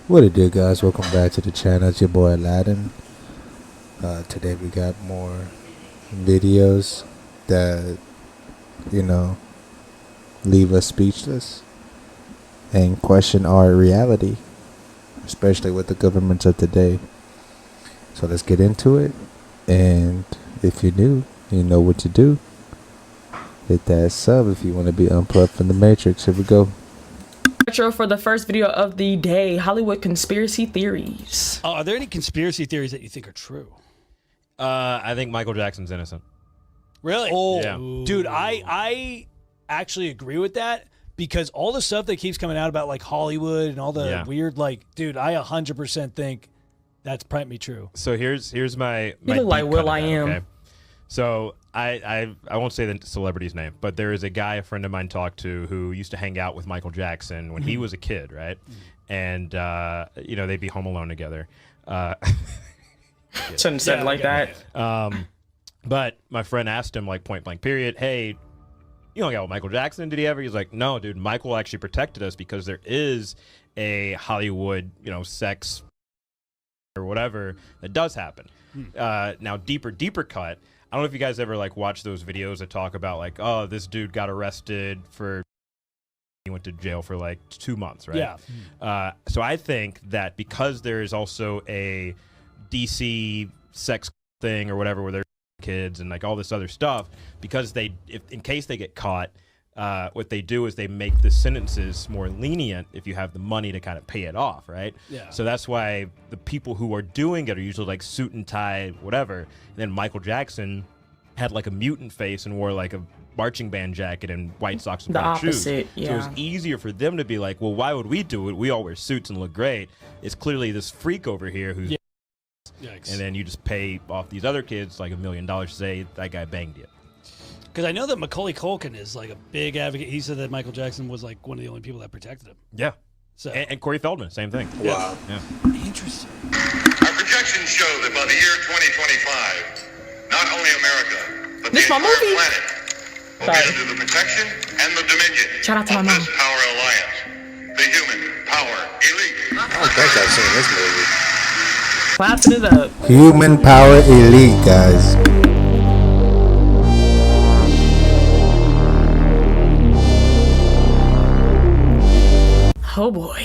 What it do, guys? Welcome back to the channel. It's your boy Aladdin. Today we got more videos that, you know, leave us speechless and question our reality, especially with the governments of today. So let's get into it. And if you're new, you know what to do. Hit that sub if you want to be unplugged from the matrix. Here we go. Retro for the first video of the day, Hollywood conspiracy theories. Are there any conspiracy theories that you think are true? I think Michael Jackson's innocent. Really? Oh, yeah. Dude, I actually agree with that because all the stuff that keeps coming out about like Hollywood and all the weird, like, dude, I 100% think that's probably true. So here's my You look like deep Will cut I of that, Am. okay? So I won't say the celebrity's name, but there is a guy a friend of mine talked to who used to hang out with Michael Jackson when he was a kid, right? And you know, they'd be home alone together. Shouldn't have said it like that. But my friend asked him, like, point blank period, hey, you hung out with Michael Jackson, did he ever? He's like, no, dude, Michael actually protected us because there is a Hollywood, you know, sex or whatever that does happen. Now, deeper cut, I don't know if you guys ever like watch those videos that talk about like, oh, this dude got arrested for, he went to jail for like 2 months, right? Yeah. So I think that because there is also a DC sex thing or whatever where they're kids and like all this other stuff, because they, if in case they get caught, what they do is they make the sentences more lenient if you have the money to kind of pay it off, right? Yeah. So that's why the people who are doing it are usually like suit and tie, whatever. And then Michael Jackson had like a mutant face and wore like a marching band jacket and white socks and The black shoes. opposite, So it was easier for them to be like, well, why would we do it? We all wear suits and look great. It's clearly this freak over here who's Yikes. and then you just pay off these other kids like $1 million to say that guy banged you. Because I know that Macaulay Culkin is like a big advocate. He said that Michael Jackson was like one of the only people that protected him. Yeah. So And Corey Feldman, same thing. wow. Yeah. Interesting. Our projections show that by the year 2025, not only America, but This the my entire movie. planet will Sorry. be under the protection and the dominion Shout out to of my this mom. power alliance, the human power elite. I don't think I've seen this movie. Clapping it up. Human power elite, guys. Oh boy.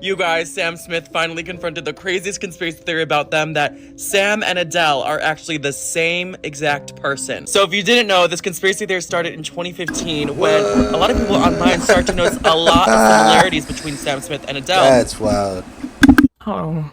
You guys, Sam Smith finally confronted the craziest conspiracy theory about them that Sam and Adele are actually the same exact person. So if you didn't know, this conspiracy theory started in 2015 when a lot of people online started to notice a lot of similarities between Sam Smith and Adele. That's wild. Oh.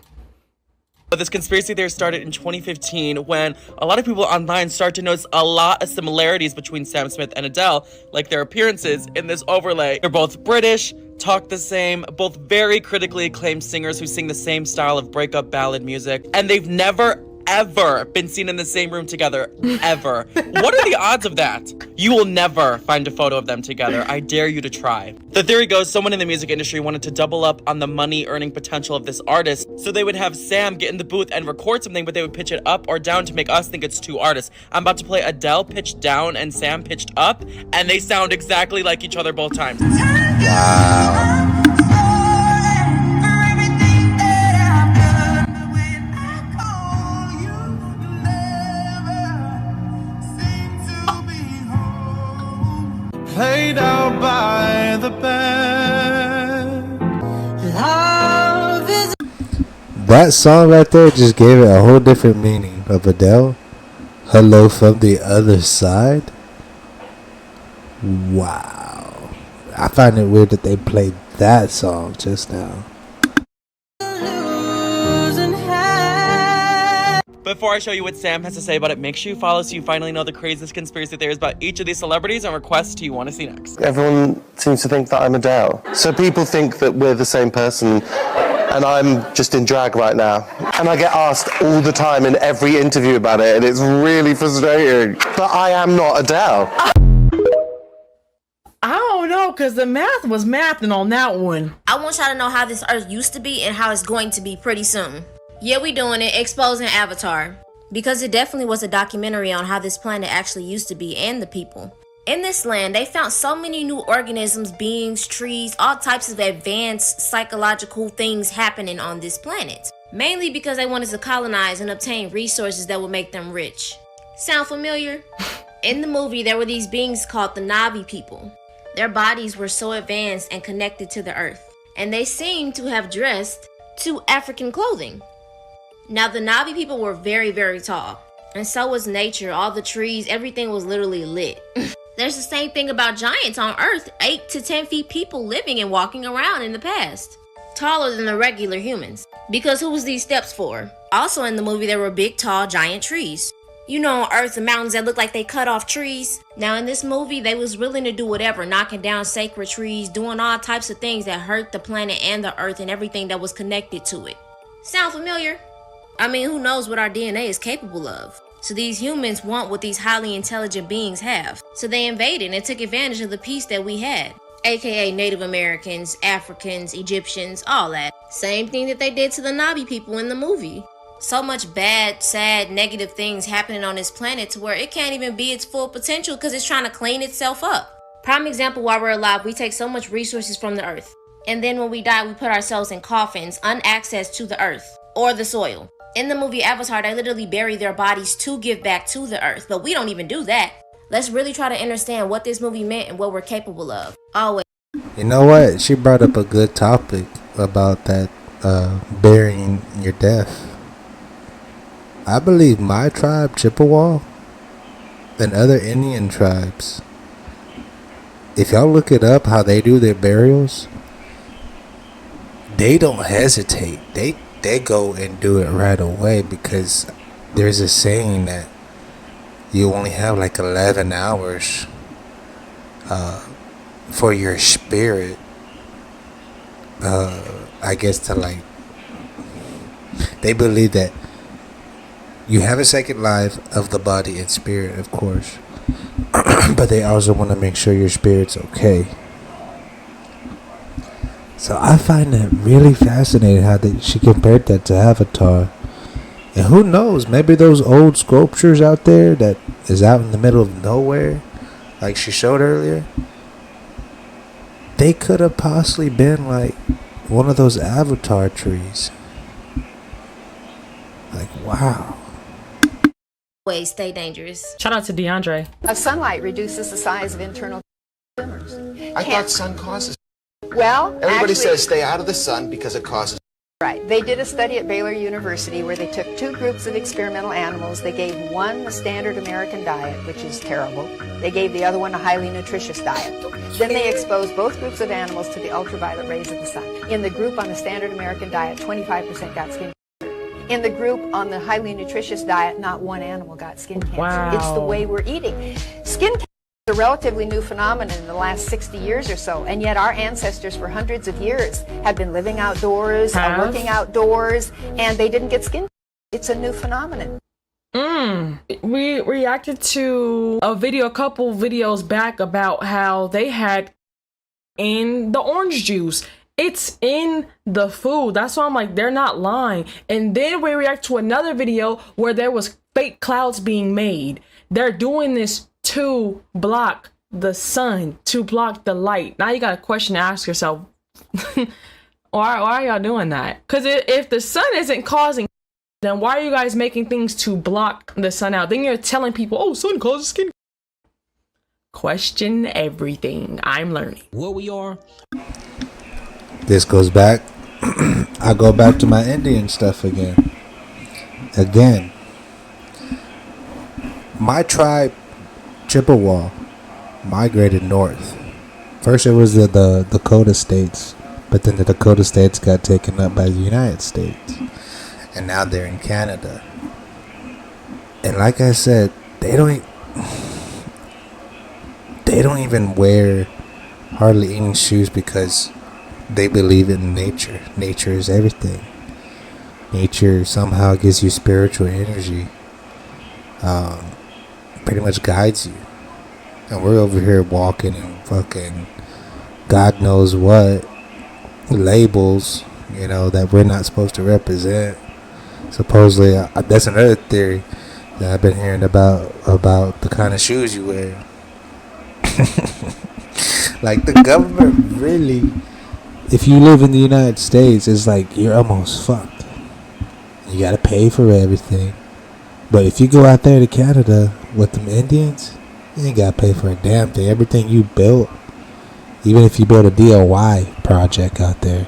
But this conspiracy theory started in 2015 when a lot of people online started to notice a lot of similarities between Sam Smith and Adele, like their appearances in this overlay. They're both British, talk the same, both very critically acclaimed singers who sing the same style of breakup ballad music, and they've never ever been seen in the same room together, ever. What are the odds of that? You will never find a photo of them together. I dare you to try. The theory goes someone in the music industry wanted to double up on the money earning potential of this artist, so they would have Sam get in the booth and record something, but they would pitch it up or down to make us think it's two artists. I'm about to play Adele pitched down and Sam pitched up, and they sound exactly like each other both times. Wow. Played out by the band. Love is That song right there just gave it a whole different meaning of Adele. Hello from the other side. Wow. I find it weird that they played that song just now. losing hand. Before I show you what Sam has to say about it, make sure you follow so you finally know the craziest conspiracy theories about each of these celebrities and requests you want to see next. Everyone seems to think that I'm Adele. So people think that we're the same person, and I'm just in drag right now. And I get asked all the time in every interview about it, and it's really frustrating. But I am not Adele. I don't know, because the math was mathing on that one. I want y'all to know how this earth used to be and how it's going to be pretty soon. Yeah, we doing it, exposing Avatar. Because it definitely was a documentary on how this planet actually used to be and the people. In this land, they found so many new organisms, beings, trees, all types of advanced psychological things happening on this planet. Mainly because they wanted to colonize and obtain resources that would make them rich. Sound familiar? In the movie, there were these beings called the Navi people. Their bodies were so advanced and connected to the earth, and they seemed to have dressed to African clothing. Now, the Navi people were very, very tall, and so was nature. All the trees, everything was literally lit. There's the same thing about giants on Earth, 8 to 10 feet people living and walking around in the past. Taller than the regular humans. Because who was these steps for? Also in the movie, there were big, tall, giant trees. You know, on Earth, the mountains that look like they cut off trees. Now in this movie, they was willing to do whatever, knocking down sacred trees, doing all types of things that hurt the planet and the Earth and everything that was connected to it. Sound familiar? I mean, who knows what our DNA is capable of? So these humans want what these highly intelligent beings have. So they invaded and took advantage of the peace that we had. AKA Native Americans, Africans, Egyptians, all that. Same thing that they did to the Navi people in the movie. So much bad, sad, negative things happening on this planet to where it can't even be its full potential because it's trying to clean itself up. Prime example, while we're alive, we take so much resources from the earth. And then when we die, we put ourselves in coffins, unaccess to the earth or the soil. In the movie Avatar, they literally bury their bodies to give back to the earth, but we don't even do that. Let's really try to understand what this movie meant and what we're capable of. Always. You know what? She brought up a good topic about that burying your death. I believe my tribe, Chippewa, and other Indian tribes, if y'all look it up, how they do their burials, they don't hesitate. They go and do it right away because there's a saying that you only have like 11 hours for your spirit, I guess, to like, they believe that you have a second life of the body and spirit, of course, but they also want to make sure your spirit's okay. So I find that really fascinating how she compared that to Avatar. And who knows, maybe those old sculptures out there that is out in the middle of nowhere, like she showed earlier, they could have possibly been like one of those Avatar trees. Like, wow. Always stay dangerous. Shout out to DeAndre. Sunlight reduces the size of internal tumors. I thought sun causes. Well, everybody says stay out of the sun because it causes. Right. They did a study at Baylor University where they took 2 groups of experimental animals. They gave one the standard American diet, which is terrible. They gave the other one a highly nutritious diet. Then they exposed both groups of animals to the ultraviolet rays of the sun. In the group on the standard American diet, 25% got skin cancer. In the group on the highly nutritious diet, not one animal got skin cancer. Wow. It's the way we're eating. Skin cancer is a relatively new phenomenon in the last 60 years or so, and yet our ancestors for hundreds of years have been living outdoors, working outdoors, and they didn't get skin cancer. It's a new phenomenon. We reacted to a couple videos back about how they had in the orange juice. It's in the food. That's why I'm like, they're not lying. And then we react to another video where there was fake clouds being made. They're doing this to block the sun, to block the light. Now you got a question to ask yourself. why are y'all doing that? Because if the sun isn't causing, then why are you guys making things to block the sun out? Then you're telling people, oh, sun causes skin. Question everything. I'm learning. What we are. This goes back. I go back to my Indian stuff again. My tribe, Chippewa, migrated north. First it was the Dakota states, but then the Dakota states got taken up by the United States, and now they're in Canada. And like I said, they don't even wear hardly any shoes because they believe in nature. Nature is everything. Nature somehow gives you spiritual energy. Pretty much guides you. And we're over here walking in fucking God knows what labels, that we're not supposed to represent. Supposedly, that's another theory that I've been hearing about the kind of shoes you wear. Like the government really, if you live in the United States, it's like you're almost fucked. You gotta pay for everything. But if you go out there to Canada with them Indians, you ain't gotta pay for a damn thing. Everything you built, even if you build a DIY project out there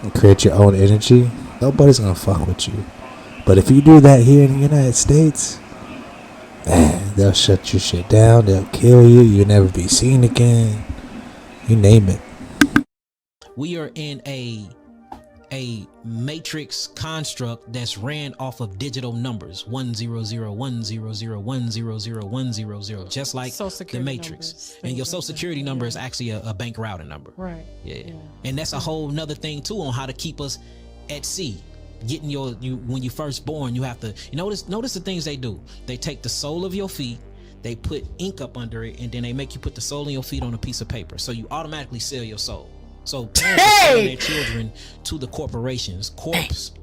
and create your own energy, nobody's gonna fuck with you. But if you do that here in the United States, man, they'll shut your shit down. They'll kill you. You'll never be seen again. You name it. We are in a matrix construct that's ran off of digital numbers 100100100100100, just like the matrix. And your social security number is actually a bank routing number. Right. Yeah. And that's a whole nother thing too on how to keep us at sea. Getting when you first born, you have to notice the things they do. They take the sole of your feet, they put ink up under it, and then they make you put the sole of your feet on a piece of paper, so you automatically sell your soul. So parents are selling their children to the corporations. Corpse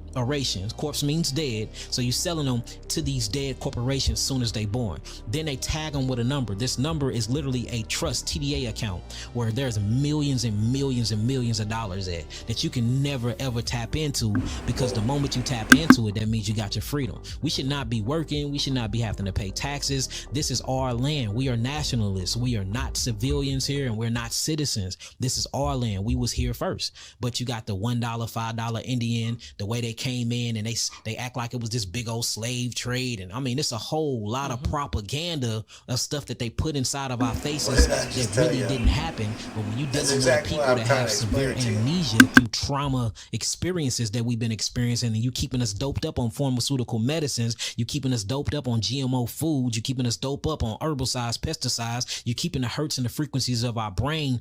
means dead, so you're selling them to these dead corporations soon as they born. Then they tag them with a number. This number is literally a trust TDA account where there's millions and millions and millions of dollars that you can never ever tap into, because the moment you tap into it, that means you got your freedom. We should not be working. We should not be having to pay taxes. This is our land. We are nationalists. We are not civilians here, and we're not citizens. This is our land. We was here first. But you got the $1, $5 Indian, the way they came in and they act like it was this big old slave trade. And I mean, it's a whole lot of propaganda of stuff that they put inside of our faces that really didn't happen. But when you dealing with people that have severe amnesia through trauma experiences that we've been experiencing, and you keeping us doped up on pharmaceutical medicines, you keeping us doped up on GMO foods, you keeping us doped up on herbicides, pesticides, you keeping the hertz and the frequencies of our brain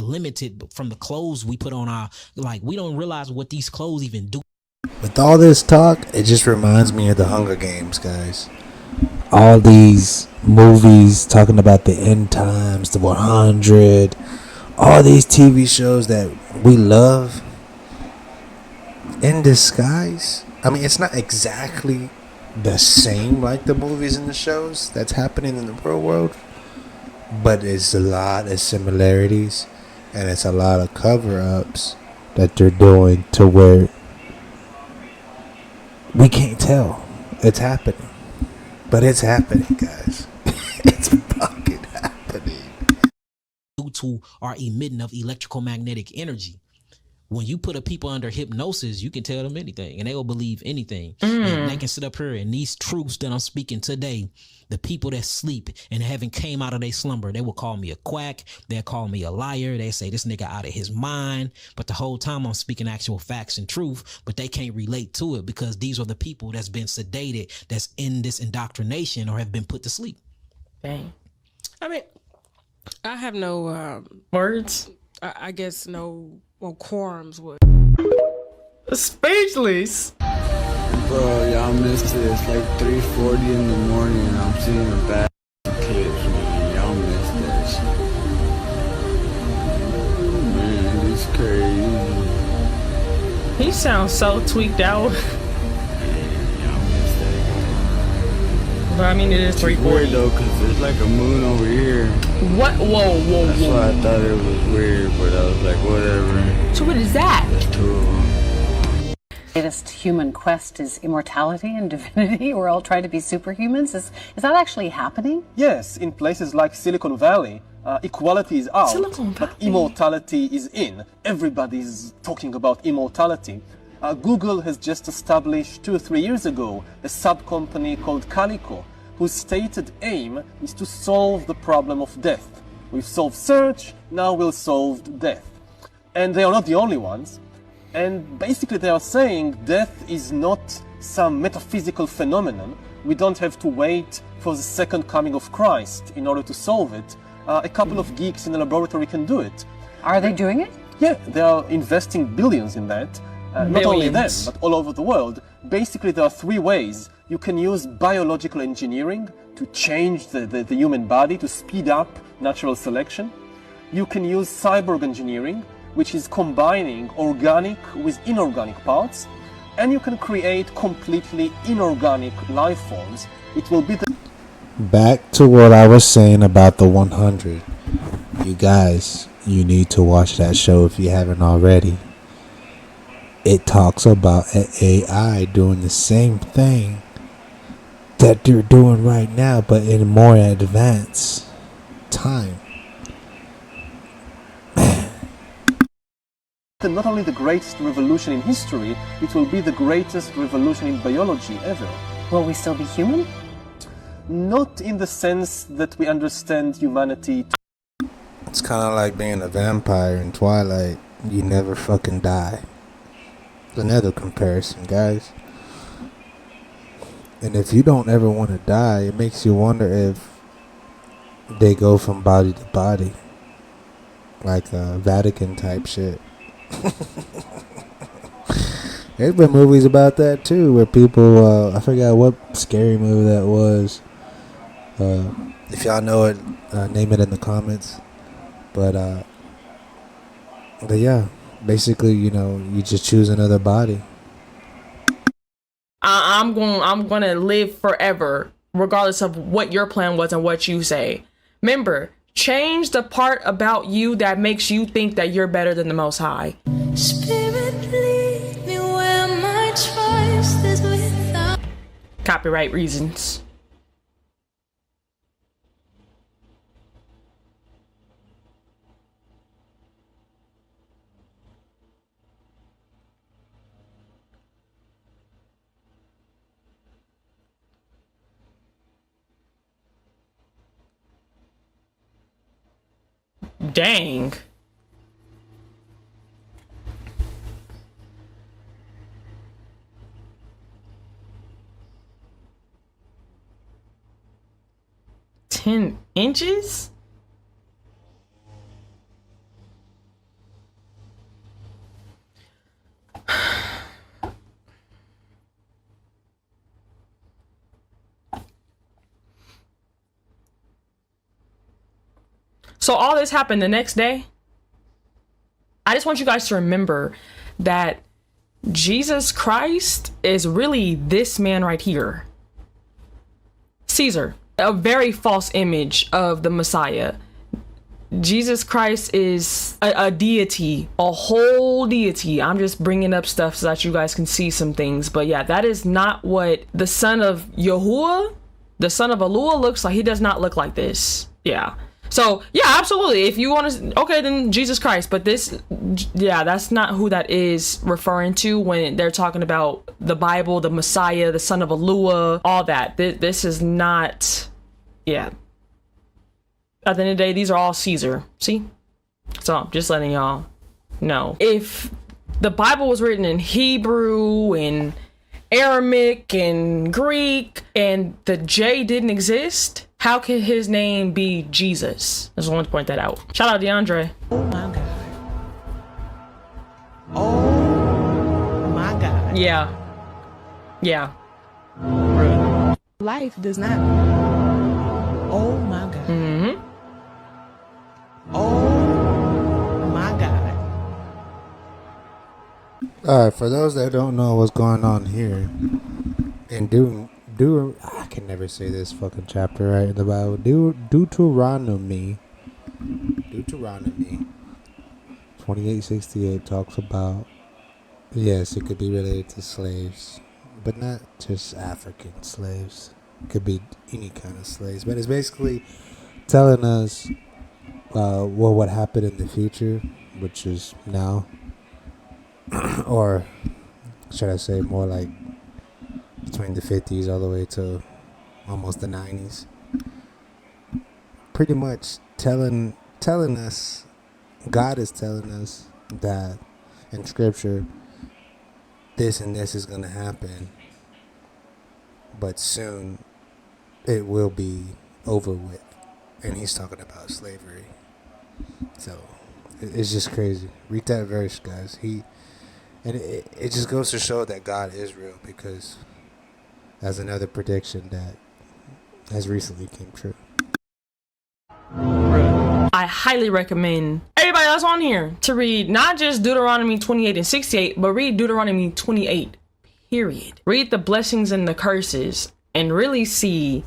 limited from the clothes we put on our, like, we don't realize what these clothes even do. With all this talk, it just reminds me of the Hunger Games, guys. All these movies talking about the end times, the 100, all these TV shows that we love, in disguise. I mean, it's not exactly the same like the movies and the shows that's happening in the real world, but it's a lot of similarities, and it's a lot of cover-ups that they're doing to where we can't tell it's happening. But it's happening, guys. It's fucking happening. Due to our emitting of electrical magnetic energy. When you put a people under hypnosis, you can tell them anything and they will believe anything. And they can sit up here, and these truths that I'm speaking today, the people that sleep and haven't came out of their slumber, they will call me a quack. They'll call me a liar. They say this nigga out of his mind. But the whole time I'm speaking actual facts and truth, but they can't relate to it because these are the people that's been sedated, that's in this indoctrination or have been put to sleep. Dang. I mean, I have no words. I guess no quorums with. Speechless. Bro, y'all missed it. It's like 3:40 in the morning and I'm seeing a bad kids, man. Y'all missed that shit. Man, it's crazy. He sounds so tweaked out. But I mean, it is 3:40. Weird though, cause there's like a moon over here. What? Whoa. That's why I thought it was weird, but I was like, whatever. So what is that? There's two of them. Latest human quest is immortality and divinity. We're all trying to be superhumans. Is that actually happening? Yes, in places like Silicon Valley, equality is out, but immortality is in. Everybody's talking about immortality. Google has just established 2 or 3 years ago a sub-company called Calico, whose stated aim is to solve the problem of death. We've solved search, now we'll solve death. And they are not the only ones. And basically they are saying death is not some metaphysical phenomenon. We don't have to wait for the second coming of Christ in order to solve it. A couple of geeks in a laboratory can do it. Are they doing it? Yeah, they are investing billions in that. Not only them, but all over the world. Basically, there are 3 ways. You can use biological engineering to change the human body, to speed up natural selection. You can use cyborg engineering, which is combining organic with inorganic parts. And you can create completely inorganic life forms. It will be the... back to what I was saying about the 100. You guys, you need to watch that show if you haven't already. It talks about an AI doing the same thing that they're doing right now, but in more advanced time. Not only the greatest revolution in history, it will be the greatest revolution in biology ever. Will we still be human? Not in the sense that we understand humanity. It's kind of like being a vampire in Twilight. You never fucking die. Another comparison, guys. And if you don't ever want to die, it makes you wonder if they go from body to body. Like Vatican type shit. There's been movies about that too, where people, I forgot what scary movie that was. If y'all know it, name it in the comments. But yeah, basically, you know, you just choose another body. I'm gonna live forever, regardless of what your plan was and what you say. Remember, change the part about you that makes you think that you're better than the Most High. Spirit, lead me where my trust is without. Copyright reasons. Dang. $10 inches? So all this happened the next day. I just want you guys to remember that Jesus Christ is really this man right here. Caesar, a very false image of the Messiah. Jesus Christ is a deity, a whole deity. I'm just bringing up stuff so that you guys can see some things. But yeah, that is not what the son of Yahuwah, the son of Alua, looks like. He does not look like this. Yeah. So yeah, absolutely. If you want to, okay, then Jesus Christ. But this, yeah, that's not who that is referring to when they're talking about the Bible, the Messiah, the son of Alua, all that. This is not, yeah. At the end of the day, these are all Caesar. See? So I'm just letting y'all know. If the Bible was written in Hebrew and Aramaic and Greek and the J didn't exist, how could his name be Jesus? I just wanted to point that out. Shout out DeAndre. Oh my God. Oh my God. Yeah. Yeah. Life does not. Oh my God. Mm-hmm. Oh my God. Alright, for those that don't know what's going on here, and I can never say this fucking chapter right in the Bible. Deuteronomy 28:68 talks about, yes, it could be related to slaves, but not just African slaves. It could be any kind of slaves, but it's basically telling us what would happen in the future, which is now, or should I say more like between the 50s all the way to almost the 90s. Pretty much telling us, God is telling us that in scripture this and this is going to happen, but soon it will be over with. And he's talking about slavery. So it's just crazy. Read that verse, guys. It just goes to show that God is real, because that's another prediction that has recently came true. I highly recommend everybody that's on here to read not just Deuteronomy 28 and 68, but read Deuteronomy 28, period. Read the blessings and the curses and really see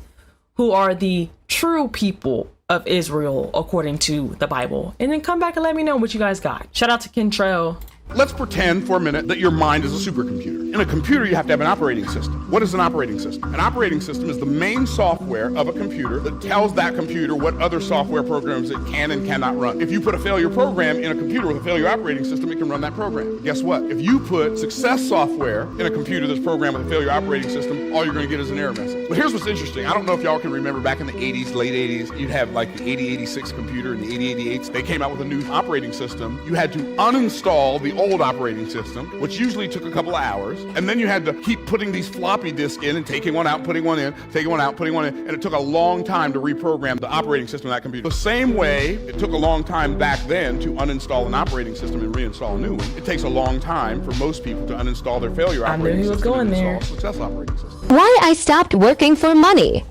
who are the true people of Israel according to the Bible. And then come back and let me know what you guys got. Shout out to Kentrell. Let's pretend for a minute that your mind is a supercomputer. In a computer, you have to have an operating system. What is an operating system? An operating system is the main software of a computer that tells that computer what other software programs it can and cannot run. If you put a failure program in a computer with a failure operating system, it can run that program. Guess what? If you put success software in a computer that's programmed with a failure operating system, all you're going to get is an error message. But here's what's interesting. I don't know if y'all can remember back in the 80s, late 80s, you'd have like the 8086 computer and the 8088s. They came out with a new operating system. You had to uninstall the old operating system, which usually took a couple of hours, and then you had to keep putting these floppy disks in and taking one out, putting one in, taking one out, putting one in, and it took a long time to reprogram the operating system of that computer. The same way it took a long time back then to uninstall an operating system and reinstall a new one, it takes a long time for most people to uninstall their failure operating system and install a success operating system. Why I stopped working for money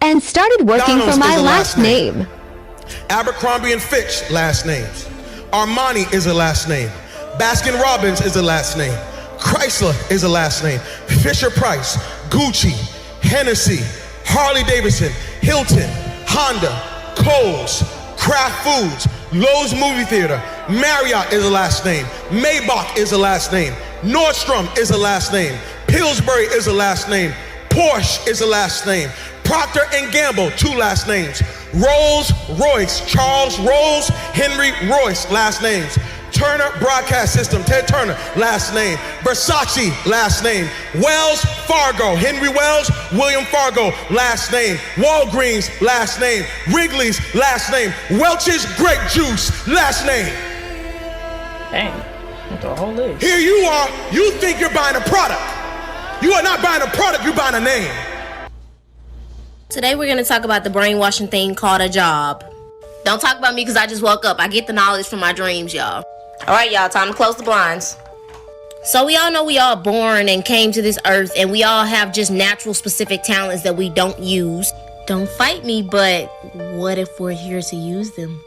and started working for my last name. Abercrombie and Fitch, last names. Armani is a last name. Baskin Robbins is a last name. Chrysler is a last name. Fisher Price, Gucci, Hennessy, Harley Davidson, Hilton, Honda, Kohl's, Kraft Foods, Lowe's Movie Theater, Marriott is a last name. Maybach is a last name. Nordstrom is a last name. Pillsbury is a last name. Porsche is a last name. Procter & Gamble, 2 last names. Rolls Royce, Charles Rolls, Henry Royce, last names. Turner Broadcast System, Ted Turner, last name. Versace, last name. Wells Fargo, Henry Wells, William Fargo, last name. Walgreens, last name. Wrigley's, last name. Welch's Grape Juice, last name. Dang, that's a whole list. Here you are, you think you're buying a product. You are not buying a product, you're buying a name. Today we're going to talk about the brainwashing thing called a job. Don't talk about me because I just woke up. I get the knowledge from my dreams, y'all. Alright, y'all, time to close the blinds. So we all know we all born and came to this earth, and we all have just natural specific talents that we don't use. Don't fight me, but what if we're here to use them?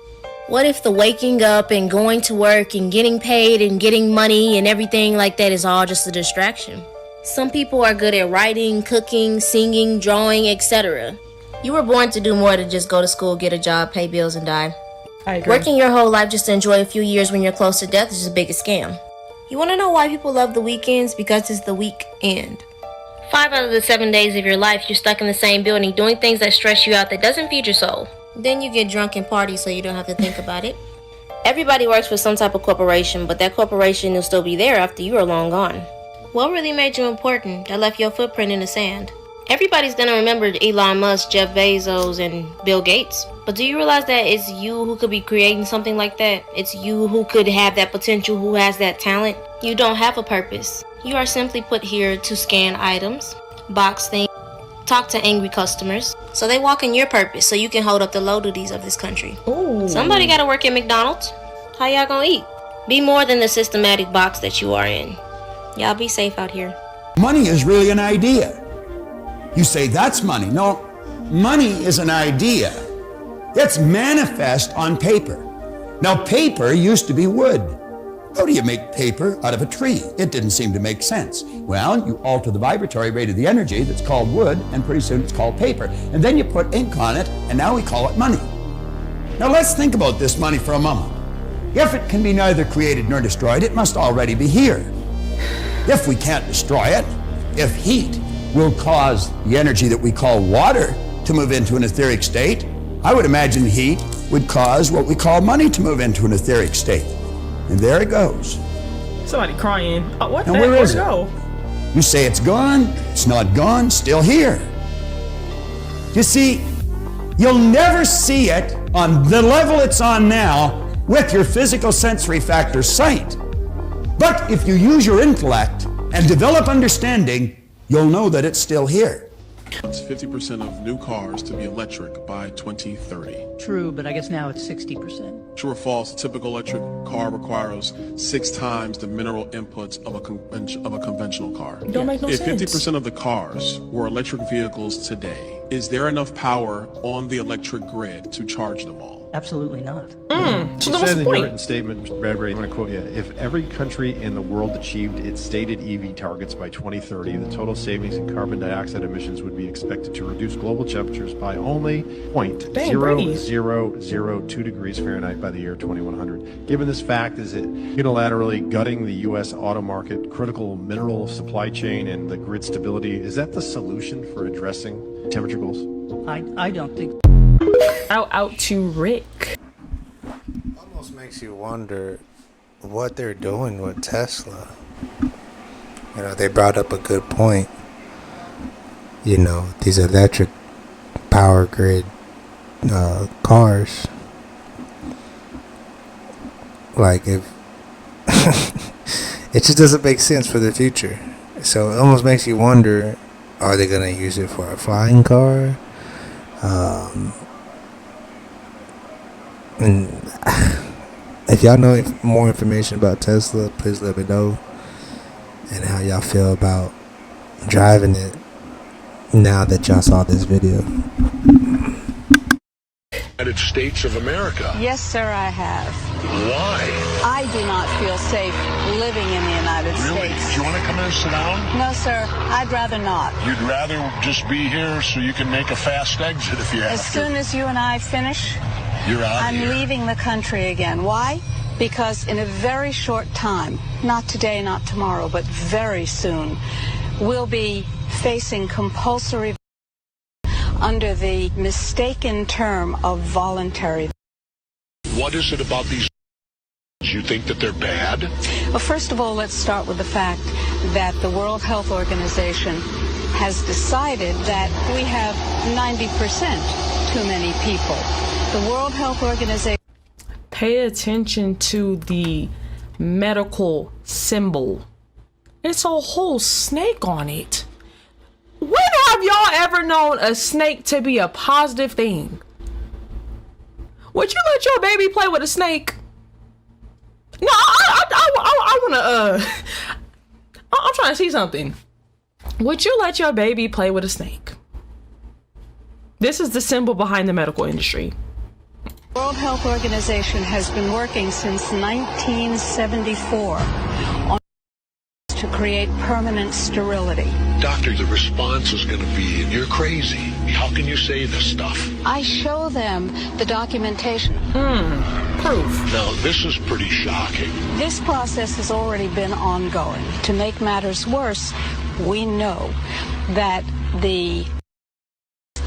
What if the waking up and going to work and getting paid and getting money and everything like that is all just a distraction? Some people are good at writing, cooking, singing, drawing, etc. You were born to do more than just go to school, get a job, pay bills, and die. I agree. Working your whole life just to enjoy a few years when you're close to death is just the biggest scam. You want to know why people love the weekends? Because it's the weekend. 5 out of the 7 days of your life, you're stuck in the same building doing things that stress you out that doesn't feed your soul. Then you get drunk and party so you don't have to think about it. Everybody works for some type of corporation, but that corporation will still be there after you are long gone. What really made you important that left your footprint in the sand? Everybody's gonna remember Elon Musk, Jeff Bezos, and Bill Gates. But do you realize that it's you who could be creating something like that? It's you who could have that potential, who has that talent. You don't have a purpose. You are simply put here to scan items, box things, talk to angry customers, so they walk in your purpose so you can hold up the low duties of this country. Ooh. Somebody gotta work at McDonald's. How y'all gonna eat? Be more than the systematic box that you are in. Y'all be safe out here. Money is really an idea. You say that's money. No, money is an idea. It's manifest on paper. Now, paper used to be wood. How do you make paper out of a tree? It didn't seem to make sense. Well, you alter the vibratory rate of the energy that's called wood, and pretty soon it's called paper. And then you put ink on it, and now we call it money. Now let's think about this money for a moment. If it can be neither created nor destroyed, it must already be here. If we can't destroy it, if heat will cause the energy that we call water to move into an etheric state, I would imagine heat would cause what we call money to move into an etheric state. And there it goes. Somebody crying. Oh, what And the where heck? is Where'd it? it go? You say it's gone, it's not gone, still here. You see, you'll never see it on the level it's on now with your physical sensory factor sight. But if you use your intellect and develop understanding, you'll know that it's still here. It's 50% of new cars to be electric by 2030. True, but I guess now it's 60%. True or false, a typical electric car requires 6 times the mineral inputs of a conventional car. Don't make no If sense. 50% of the cars were electric vehicles today, is there enough power on the electric grid to charge them all? Absolutely not. So You what's said the in your point? written statement, Mr. Bradbury, I'm going to quote you, if every country in the world achieved its stated EV targets by 2030, the total savings in carbon dioxide emissions would be expected to reduce global temperatures by only 0.0002 degrees Fahrenheit by the year 2100. Given this fact, is it unilaterally gutting the U.S. auto market, critical mineral supply chain, and the grid stability? Is that the solution for addressing temperature goals? I don't think. Out to Rick. Almost makes you wonder what they're doing with Tesla. You know, they brought up a good point. You know, these electric power grid cars. Like, if it just doesn't make sense for the future. So it almost makes you wonder, are they going to use it for a flying car? And if y'all know more information about Tesla, please let me know, and how y'all feel about driving it now that y'all saw this video. United States of America. Yes, sir, I have. Why? I do not feel safe living in the United Really? States. Do you want to come in and sit down? No, sir, I'd rather not. You'd rather just be here so you can make a fast exit if you have As to. soon as you and I finish, You're out I'm here. leaving the country again. Why? Because in a very short time, not today, not tomorrow, but very soon, we'll be facing compulsory under the mistaken term of voluntary. What is it about these you think that they're bad? Well, first of all, let's start with the fact that the World Health Organization has decided that we have 90% too many people. The World Health Organization. Pay attention to the medical symbol. It's a whole snake on it. When have y'all ever known a snake to be a positive thing? Would you let your baby play with a snake? No, I wanna, I'm trying to see something. Would you let your baby play with a snake? This is the symbol behind the medical industry. The World Health Organization has been working since 1974 on to create permanent sterility. Doctor, the response is going to be, you're crazy. How can you say this stuff? I show them the documentation. Proof. Now, this is pretty shocking. This process has already been ongoing. To make matters worse, we know that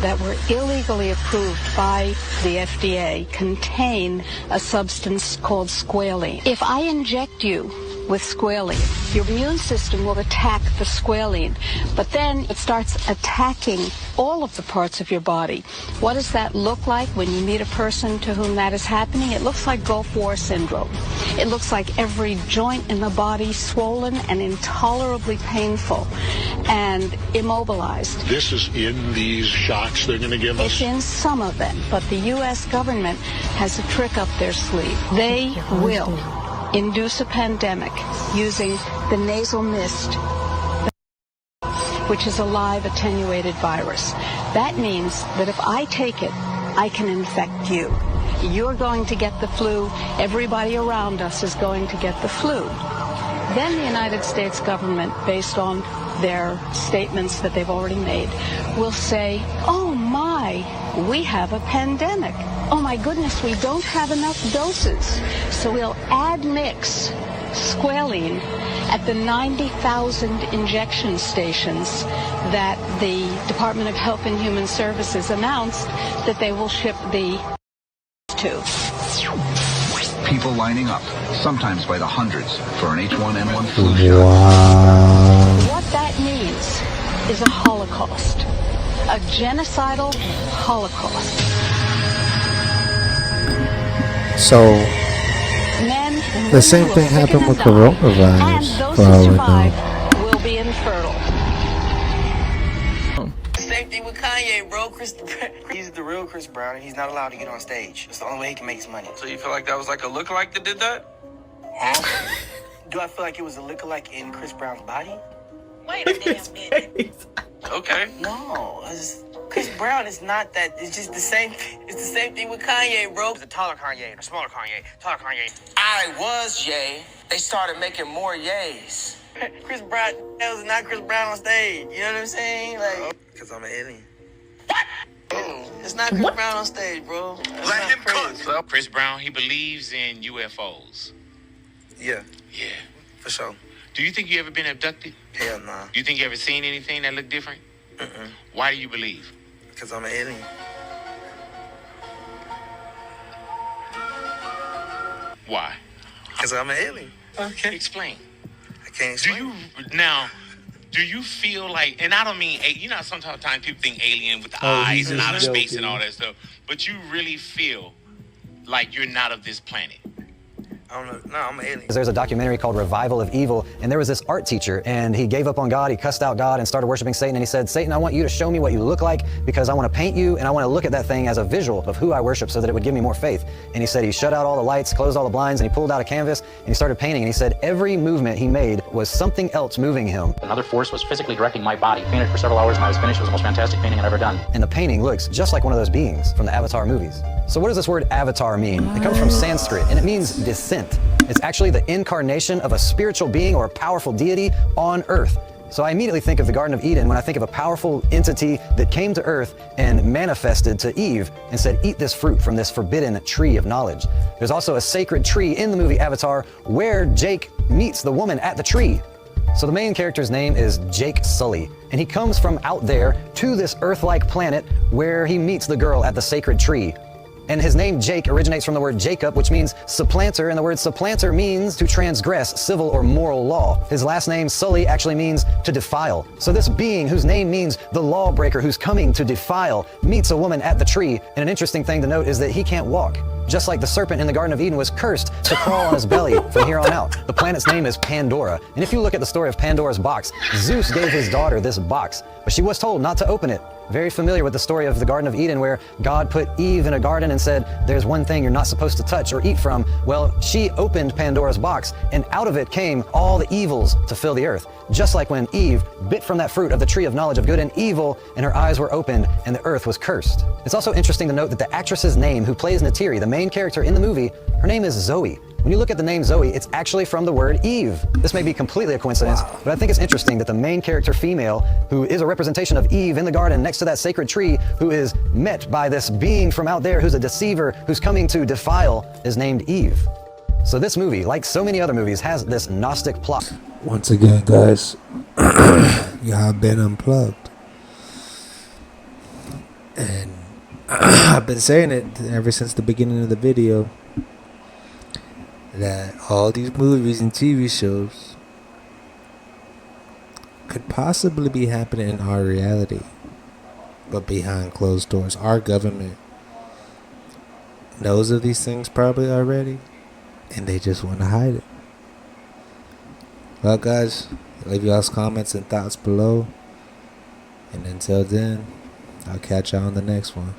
that were illegally approved by the FDA contain a substance called squalene. If I inject you with squalene, your immune system will attack the squalene, but then it starts attacking all of the parts of your body. What does that look like when you meet a person to whom that is happening? It looks like Gulf War syndrome. It looks like every joint in the body swollen and intolerably painful and immobilized. This is in these shots they're going to give us? It's in some of them, but the U.S. government has a trick up their sleeve. They will induce a pandemic using the nasal mist, which is a live attenuated virus. That means that if I take it, I can infect you. You're going to get the flu. Everybody around us is going to get the flu. Then the United States government, based on their statements that they've already made, will say, oh my, we have a pandemic. Oh my goodness, we don't have enough doses. So we'll admix squalene at the 90,000 injection stations that the Department of Health and Human Services announced that they will ship the to. People lining up, sometimes by the hundreds, for an H1N1 flu shot. Wow. What that means is a holocaust, a genocidal holocaust. So Men and the same women thing will happened with sicken and die, coronavirus. and those For who all we survive know. will be infertile. Same thing with Kanye, bro. He's the real Chris Brown, and he's not allowed to get on stage. It's the only way he can make his money. So you feel like that was like a lookalike that did that? Huh? Do I feel like it was a lookalike in Chris Brown's body? Wait a damn minute. Okay. No, Chris Brown is not that. It's just the same. It's the same thing with Kanye, bro. The taller Kanye, the smaller Kanye, taller Kanye. I was Ye. They started making more Ye's. Chris Brown was not Chris Brown on stage. You know what I'm saying? Like, cause I'm an alien. What? It's not Chris Brown on stage, bro. Let him cook. So Chris Brown, he believes in UFOs. Yeah. Yeah. For sure. Do you think you ever been abducted? Hell nah. Do you think you ever seen anything that looked different? Why do you believe? Because I'm an alien. Why? Because I'm an alien. Okay. Explain. I can't explain. Do you feel like, and I don't mean, you know, sometimes people think alien with the Oh, eyes he's and outer just space and joking. all that stuff, but you really feel like you're not of this planet? I don't know. No, I'm an alien. There's a documentary called Revival of Evil, and there was this art teacher, and he gave up on God, he cussed out God and started worshiping Satan, and he said, Satan, I want you to show me what you look like, because I want to paint you, and I want to look at that thing as a visual of who I worship so that it would give me more faith. And he said he shut out all the lights, closed all the blinds, and he pulled out a canvas, and he started painting, and he said every movement he made was something else moving him. Another force was physically directing my body. Painted for several hours, and I was finished. It was the most fantastic painting I've ever done. And the painting looks just like one of those beings from the Avatar movies. So what does this word avatar mean? It comes from Sanskrit, and it means descent. It's actually the incarnation of a spiritual being or a powerful deity on earth. So I immediately think of the Garden of Eden when I think of a powerful entity that came to earth and manifested to Eve and said, eat this fruit from this forbidden tree of knowledge. There's also a sacred tree in the movie Avatar where Jake meets the woman at the tree. So the main character's name is Jake Sully, and he comes from out there to this Earth-like planet where he meets the girl at the sacred tree. And his name Jake originates from the word Jacob, which means supplanter, and the word supplanter means to transgress civil or moral law. His last name, Sully, actually means to defile. So this being, whose name means the lawbreaker who's coming to defile, meets a woman at the tree, and an interesting thing to note is that he can't walk. Just like the serpent in the Garden of Eden was cursed to crawl on his belly from here on out. The planet's name is Pandora, and if you look at the story of Pandora's box, Zeus gave his daughter this box, but she was told not to open it. Very familiar with the story of the Garden of Eden where God put Eve in a garden and said, there's one thing you're not supposed to touch or eat from. Well, she opened Pandora's box, and out of it came all the evils to fill the earth. Just like when Eve bit from that fruit of the tree of knowledge of good and evil, and her eyes were opened, and the earth was cursed. It's also interesting to note that the actress's name who plays Natiri, the main character in the movie, her name is Zoe. When you look at the name Zoe, it's actually from the word Eve. This may be completely a coincidence, but I think it's interesting that the main character female, who is a representation of Eve in the garden next to that sacred tree, who is met by this being from out there who's a deceiver, who's coming to defile, is named Eve. So this movie, like so many other movies, has this Gnostic plot. Once again, guys, y'all been unplugged. And I've been saying it ever since the beginning of the video, that all these movies and TV shows could possibly be happening in our reality, but behind closed doors. Our government knows of these things probably already, and they just want to hide it. Well, guys, leave y'all's comments and thoughts below, and until then, I'll catch y'all on the next one.